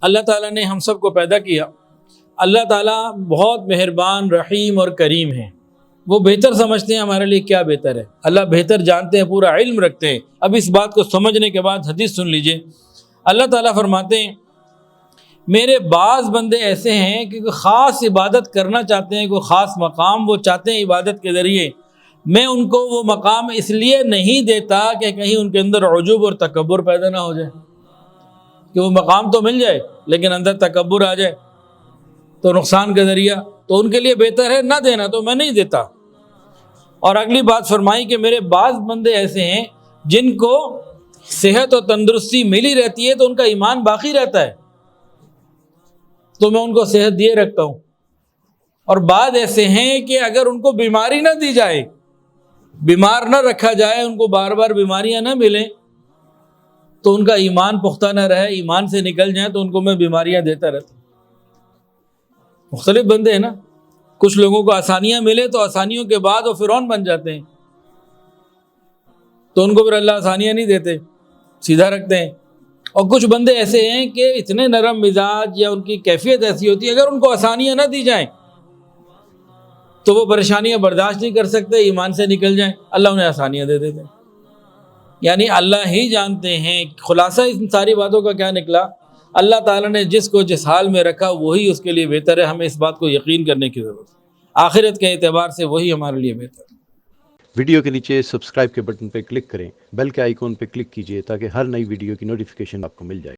اللہ تعالیٰ نے ہم سب کو پیدا کیا. اللہ تعالیٰ بہت مہربان، رحیم اور کریم ہیں. وہ بہتر سمجھتے ہیں ہمارے لیے کیا بہتر ہے. اللہ بہتر جانتے ہیں، پورا علم رکھتے ہیں. اب اس بات کو سمجھنے کے بعد حدیث سن لیجئے. اللہ تعالیٰ فرماتے ہیں میرے بعض بندے ایسے ہیں کہ کوئی خاص عبادت کرنا چاہتے ہیں، کوئی خاص مقام وہ چاہتے ہیں عبادت کے ذریعے، میں ان کو وہ مقام اس لیے نہیں دیتا کہ کہیں ان کے اندر عجب اور تکبر پیدا نہ ہو جائے، کہ وہ مقام تو مل جائے لیکن اندر تکبر آ جائے تو نقصان کا ذریعہ. تو ان کے لیے بہتر ہے نہ دینا، تو میں نہیں دیتا. اور اگلی بات فرمائی کہ میرے بعض بندے ایسے ہیں جن کو صحت اور تندرستی ملی رہتی ہے تو ان کا ایمان باقی رہتا ہے، تو میں ان کو صحت دیے رکھتا ہوں. اور بعض ایسے ہیں کہ اگر ان کو بیماری نہ دی جائے، بیمار نہ رکھا جائے، ان کو بار بار بیماریاں نہ ملیں تو ان کا ایمان پختہ نہ رہے، ایمان سے نکل جائیں تو ان کو میں بیماریاں دیتا رہتا ہوں. مختلف بندے ہیں نا. کچھ لوگوں کو آسانیاں ملے تو آسانیوں کے بعد وہ فرعون بن جاتے ہیں، تو ان کو پھر اللہ آسانیاں نہیں دیتے، سیدھا رکھتے ہیں. اور کچھ بندے ایسے ہیں کہ اتنے نرم مزاج یا ان کی کیفیت ایسی ہوتی ہے اگر ان کو آسانیاں نہ دی جائیں تو وہ پریشانیاں برداشت نہیں کر سکتے، ایمان سے نکل جائیں، اللہ انہیں آسانیاں دے دیتے ہیں. یعنی اللہ ہی جانتے ہیں. خلاصہ ان ساری باتوں کا کیا نکلا؟ اللہ تعالیٰ نے جس کو جس حال میں رکھا وہی اس کے لیے بہتر ہے. ہمیں اس بات کو یقین کرنے کی ضرورت ہے. آخرت کے اعتبار سے وہی ہمارے لیے بہتر ہے. ویڈیو کے نیچے سبسکرائب کے بٹن پہ کلک کریں، بیل کے آئیکن پہ کلک کیجئے تاکہ ہر نئی ویڈیو کی نوٹیفیکیشن آپ کو مل جائے.